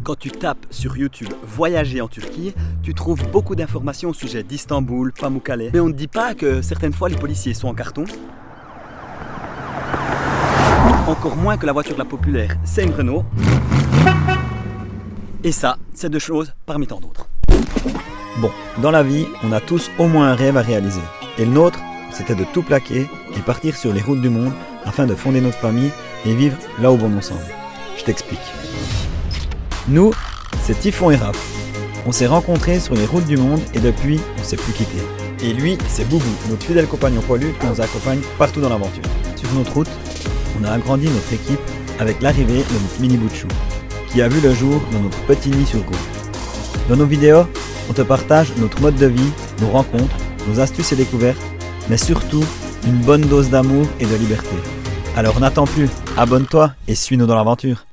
Quand tu tapes sur YouTube « Voyager en Turquie », tu trouves beaucoup d'informations au sujet d'Istanbul, Pamukkale. Mais on ne dit pas que certaines fois les policiers sont en carton. Encore moins que la voiture la populaire, c'est une Renault. Et ça, c'est deux choses parmi tant d'autres. Bon, dans la vie, on a tous au moins un rêve à réaliser. Et le nôtre, c'était de tout plaquer et partir sur les routes du monde afin de fonder notre famille et vivre là où bon nous semble. Je t'explique. Nous, c'est Typhon et Raph. On s'est rencontrés sur les routes du monde et depuis, on ne s'est plus quittés. Et lui, c'est Boubou, notre fidèle compagnon poilu qui nous accompagne partout dans l'aventure. Sur notre route, on a agrandi notre équipe avec l'arrivée de notre mini bout de chou, qui a vu le jour dans notre petit nid sur Go. Dans nos vidéos, on te partage notre mode de vie, nos rencontres, nos astuces et découvertes, mais surtout une bonne dose d'amour et de liberté. Alors n'attends plus, abonne-toi et suis-nous dans l'aventure.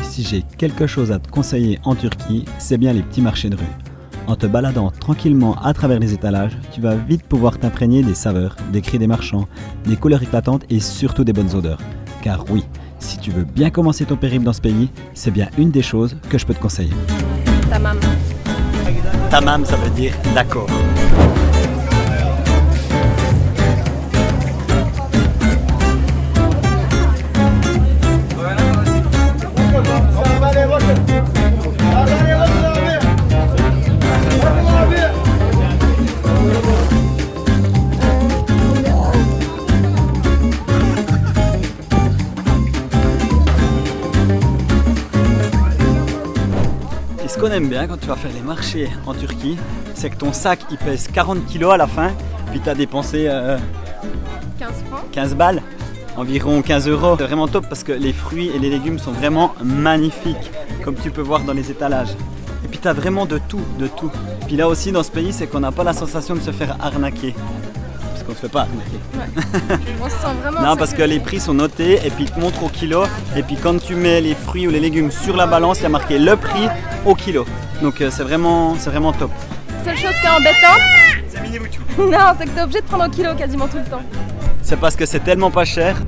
Si j'ai quelque chose à te conseiller en Turquie, c'est bien les petits marchés de rue. En te baladant tranquillement à travers les étalages, tu vas vite pouvoir t'imprégner des saveurs, des cris des marchands, des couleurs éclatantes et surtout des bonnes odeurs. Car oui, si tu veux bien commencer ton périple dans ce pays, c'est bien une des choses que je peux te conseiller. Tamam. Tamam, ça veut dire d'accord. Et ce qu'on aime bien quand tu vas faire les marchés en Turquie, c'est que ton sac il pèse 40 kg à la fin, puis tu as dépensé 15 francs. 15 balles, environ 15 euros. C'est vraiment top parce que les fruits et les légumes sont vraiment magnifiques, comme tu peux voir dans les étalages. Et puis tu as vraiment de tout, de tout. Puis là aussi dans ce pays, c'est qu'on n'a pas la sensation de se faire arnaquer. Parce qu'on ne se fait pas arnaquer. Ouais. On se sent vraiment. Non, parce que les prix sont notés et puis ils te montrent au kilo. Et puis quand tu mets les fruits ou les légumes sur la balance, il y a marqué le prix au kilo. Donc c'est vraiment top. La seule chose qui est embêtante, C'est mini bouchou. non, c'est que t'es obligé de prendre au kilo quasiment tout le temps. C'est parce que c'est tellement pas cher.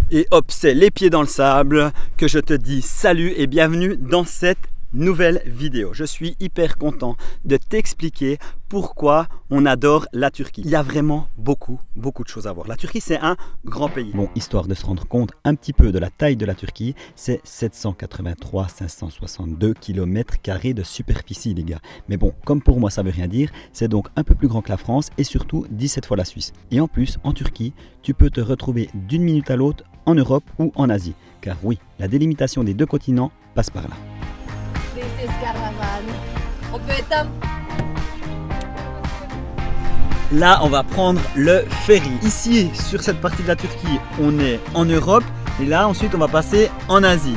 Et hop, c'est les pieds dans le sable que je te dis salut et bienvenue dans cette nouvelle vidéo. Je suis hyper content de t'expliquer pourquoi on adore la Turquie. Il y a vraiment beaucoup de choses à voir. La Turquie, c'est un grand pays. Bon, histoire de se rendre compte un petit peu de la taille de la Turquie, c'est 783 562 km² de superficie, les gars. Mais bon, comme pour moi ça veut rien dire, c'est donc un peu plus grand que la France et surtout 17 fois la Suisse. Et en plus, en Turquie, tu peux te retrouver d'une minute à l'autre en Europe ou en Asie. Car oui, la délimitation des deux continents passe par là. This is caravan. On peut éteindre. Là, on va prendre le ferry. Ici, sur cette partie de la Turquie, on est en Europe. Et là, ensuite, on va passer en Asie.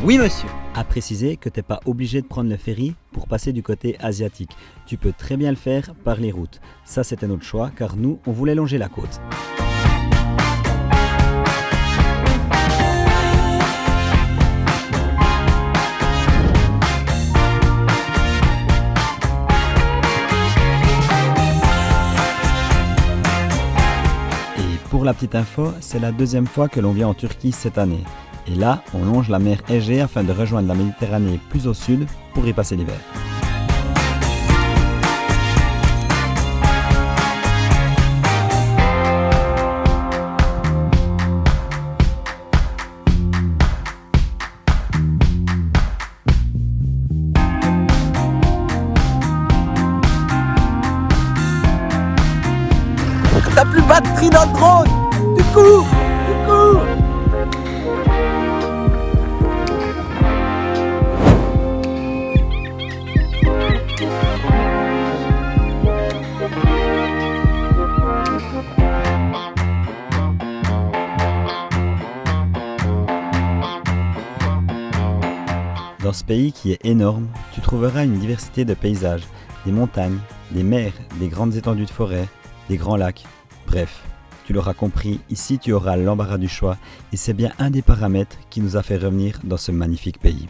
Oui, monsieur. À préciser que tu n'es pas obligé de prendre le ferry pour passer du côté asiatique. Tu peux très bien le faire par les routes. Ça, c'était notre choix, car nous, on voulait longer la côte. Pour la petite info, c'est la deuxième fois que l'on vient en Turquie cette année. Et là, on longe la mer Égée afin de rejoindre la Méditerranée plus au sud pour y passer l'hiver. T'as plus de batterie dans le drone. Tu cours. Dans ce pays qui est énorme, tu trouveras une diversité de paysages, des montagnes, des mers, des grandes étendues de forêt, des grands lacs. Bref, tu l'auras compris, ici tu auras l'embarras du choix et c'est bien un des paramètres qui nous a fait revenir dans ce magnifique pays.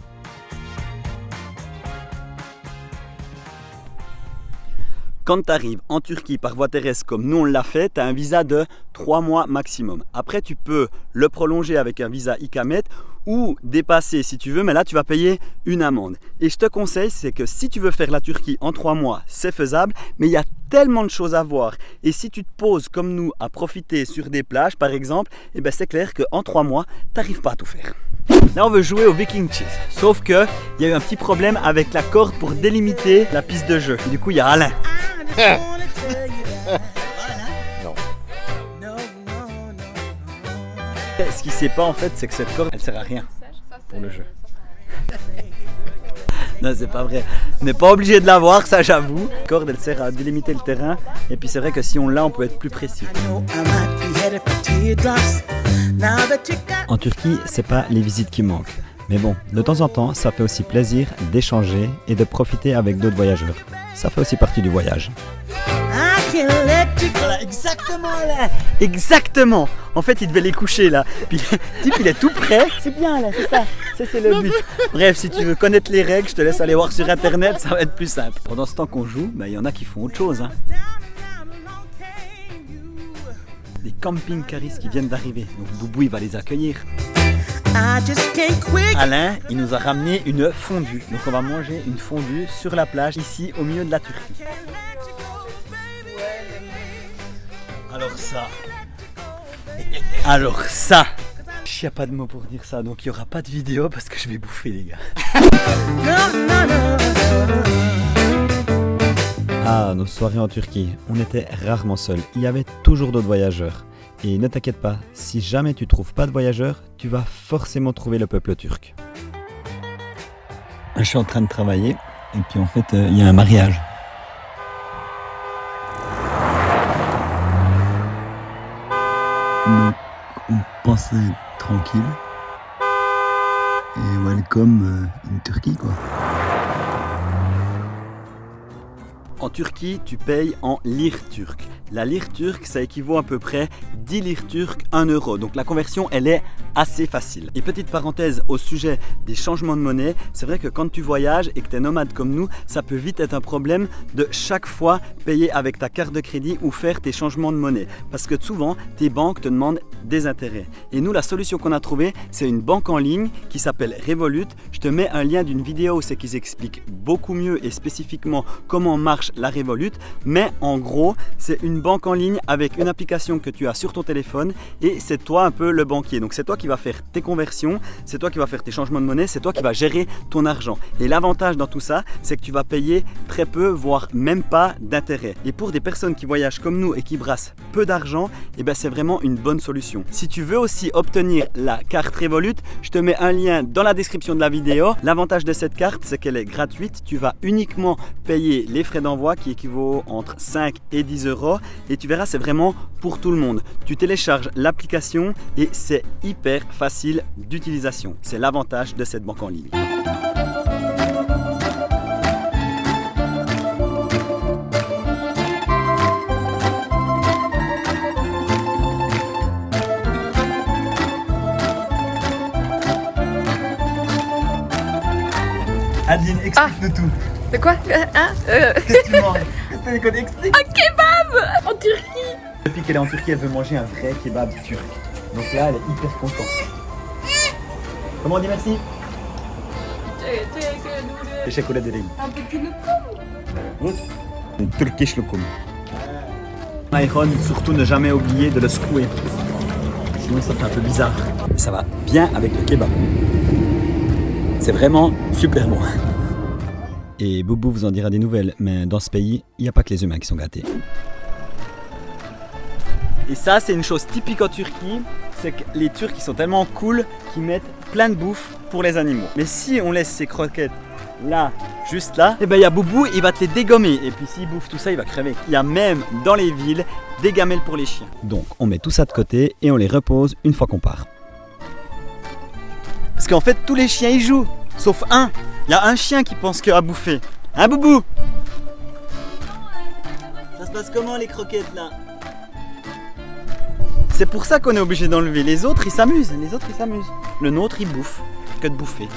Quand tu arrives en Turquie par voie terrestre comme nous on l'a fait, tu as un visa de 3 mois maximum. Après tu peux le prolonger avec un visa Ikamet ou dépasser si tu veux, mais là tu vas payer une amende. Et je te conseille, c'est que si tu veux faire la Turquie en 3 mois, c'est faisable, mais il y a tellement de choses à voir. Et si tu te poses comme nous à profiter sur des plages par exemple, eh ben c'est clair qu'en 3 mois, tu n'arrives pas à tout faire. Là on veut jouer au Viking Cheese, sauf qu'il y a eu un petit problème avec la corde pour délimiter la piste de jeu. Du coup il y a Alain. Non. Ce qu'il ne sait pas en fait, c'est que cette corde, elle sert à rien pour le jeu. Non, c'est pas vrai. On n'est pas obligé de l'avoir, ça j'avoue. La corde, elle sert à délimiter le terrain. Et puis c'est vrai que si on l'a, on peut être plus précis. En Turquie, c'est pas les visites qui manquent. Mais bon, de temps en temps, ça fait aussi plaisir d'échanger et de profiter avec d'autres voyageurs. Ça fait aussi partie du voyage. Voilà, exactement là. Exactement. En fait, il devait les coucher là. Puis le type, il est tout prêt. C'est bien là, c'est ça. Ça, c'est le but. Bref, si tu veux connaître les règles, je te laisse aller voir sur internet, ça va être plus simple. Pendant ce temps qu'on joue, il y en a qui font autre chose. Des camping-caristes qui viennent d'arriver. Donc Boubou, il va les accueillir. Alain, il nous a ramené une fondue. Donc on va manger une fondue sur la plage, ici au milieu de la Turquie. Alors ça, il n'y a pas de mots pour dire ça, donc il n'y aura pas de vidéo parce que je vais bouffer les gars. Ah, nos soirées en Turquie, on était rarement seuls, il y avait toujours d'autres voyageurs. Et ne t'inquiète pas, si jamais tu trouves pas de voyageurs, tu vas forcément trouver le peuple turc. Je suis en train de travailler, et puis en fait, il y a un mariage. Donc, on pensait être tranquille. Et welcome in Turquie, quoi. En Turquie, tu payes en lire turque. La lire turque, ça équivaut à peu près 10 lire turques, 1 euro. Donc la conversion, elle est assez facile. Et petite parenthèse au sujet des changements de monnaie, c'est vrai que quand tu voyages et que tu es nomade comme nous, ça peut vite être un problème de chaque fois payer avec ta carte de crédit ou faire tes changements de monnaie. Parce que souvent, tes banques te demandent des intérêts. Et nous, la solution qu'on a trouvée, c'est une banque en ligne qui s'appelle Revolut. Je te mets un lien d'une vidéo où c'est qu'ils expliquent beaucoup mieux et spécifiquement comment marche la Revolut. Mais en gros, c'est une banque en ligne avec une application que tu as sur ton téléphone et c'est toi un peu le banquier. Donc c'est toi qui vas faire tes conversions, c'est toi qui vas faire tes changements de monnaie, c'est toi qui vas gérer ton argent. Et l'avantage dans tout ça, c'est que tu vas payer très peu, voire même pas d'intérêt. Et pour des personnes qui voyagent comme nous et qui brassent peu d'argent, eh ben c'est vraiment une bonne solution. Si tu veux aussi obtenir la carte Revolut, je te mets un lien dans la description de la vidéo. L'avantage de cette carte, c'est qu'elle est gratuite. Tu vas uniquement payer les frais d'envoi qui équivaut entre 5 et 10 euros. Et tu verras, c'est vraiment pour tout le monde. Tu télécharges l'application et c'est hyper facile d'utilisation. C'est l'avantage de cette banque en ligne. Adeline, explique-nous tout. De quoi? Qu'est-ce que tu manges? Qu'est-ce que tu déconnes? Explique. Un kebab en Turquie. Depuis qu'elle est en Turquie, elle veut manger un vrai kebab turc. Donc là, elle est hyper contente. Comment on dit merci? Teşekkür ederim. Un petit look. Turkish lokum. Iron, surtout ne jamais oublier de le secouer. Sinon ça fait un peu bizarre. Ça va bien avec le kebab. C'est vraiment super bon. Et Boubou vous en dira des nouvelles, mais dans ce pays, il n'y a pas que les humains qui sont gâtés. Et ça, c'est une chose typique en Turquie, c'est que les Turcs ils sont tellement cool qu'ils mettent plein de bouffe pour les animaux. Mais si on laisse ces croquettes là, juste là, et ben il y a Boubou, il va te les dégommer. Et puis s'il bouffe tout ça, il va crever. Il y a même dans les villes des gamelles pour les chiens. Donc on met tout ça de côté et on les repose une fois qu'on part. Parce qu'en fait, tous les chiens y jouent, sauf un. Il y a un chien qui pense qu'à bouffer. Hein, Boubou? Ça se passe comment les croquettes là? C'est pour ça qu'on est obligé d'enlever. Les autres ils s'amusent. Le nôtre il bouffe que de bouffer.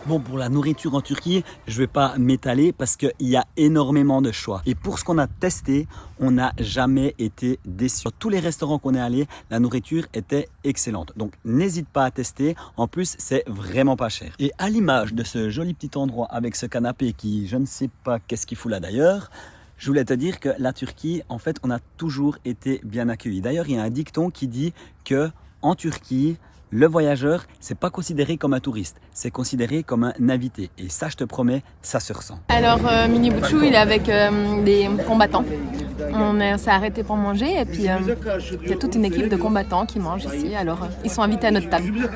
Bon, pour la nourriture en Turquie, je ne vais pas m'étaler parce qu'il y a énormément de choix. Et pour ce qu'on a testé, on n'a jamais été déçus. Dans tous les restaurants qu'on est allés, la nourriture était excellente. Donc n'hésite pas à tester. En plus, c'est vraiment pas cher. Et à l'image de ce joli petit endroit avec ce canapé qui, je ne sais pas qu'est-ce qu'il fout là d'ailleurs, je voulais te dire que la Turquie, en fait, on a toujours été bien accueillis. D'ailleurs, il y a un dicton qui dit que en Turquie, le voyageur, c'est pas considéré comme un touriste, c'est considéré comme un invité. Et ça, je te promets, ça se ressent. Alors, Mini Bouchou, il est avec des combattants. On s'est arrêté pour manger et puis il y a toute une équipe de combattants qui mangent ici. Alors, ils sont invités à notre table.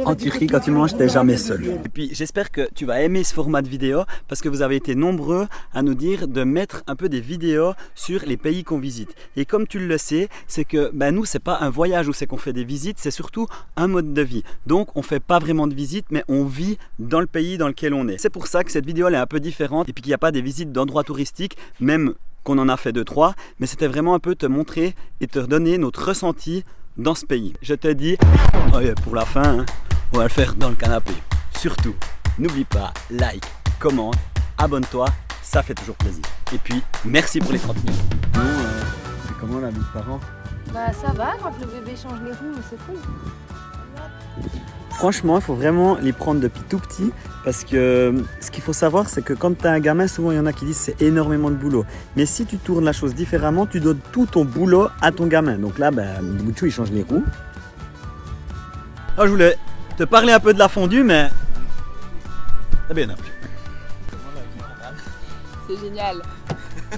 En Turquie, quand tu manges, t'es jamais seul. Et puis, j'espère que tu vas aimer ce format de vidéo parce que vous avez été nombreux à nous dire de mettre un peu des vidéos sur les pays qu'on visite. Et comme tu le sais, c'est que nous, c'est pas un voyage où c'est qu'on fait des visites, c'est surtout un mode de vie. Donc, on fait pas vraiment de visites, mais on vit dans le pays dans lequel on est. C'est pour ça que cette vidéo elle est un peu différente et puis qu'il n'y a pas des visites d'endroits touristiques, même qu'on en a fait 2-3, mais c'était vraiment un peu te montrer et te donner notre ressenti dans ce pays. Je te dis, pour la fin, hein, on va le faire dans le canapé. Surtout, n'oublie pas, like, commente, abonne-toi, ça fait toujours plaisir. Et puis, merci pour les 30 000. C'est comment la vie de parents? Bah ça va, quand le bébé change les roues, c'est cool. Franchement, il faut vraiment les prendre depuis tout petit parce que ce qu'il faut savoir, c'est que quand tu as un gamin, souvent il y en a qui disent c'est énormément de boulot. Mais si tu tournes la chose différemment, tu donnes tout ton boulot à ton gamin. Donc là, Bouchou, il change les roues. Je voulais te parler un peu de la fondue, mais c'est bien appris. C'est génial.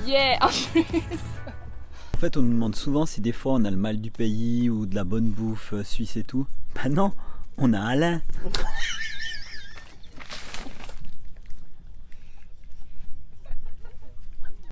Yeah. En fait, on nous demande souvent si des fois on a le mal du pays ou de la bonne bouffe suisse et tout. Ben non, on a Alain.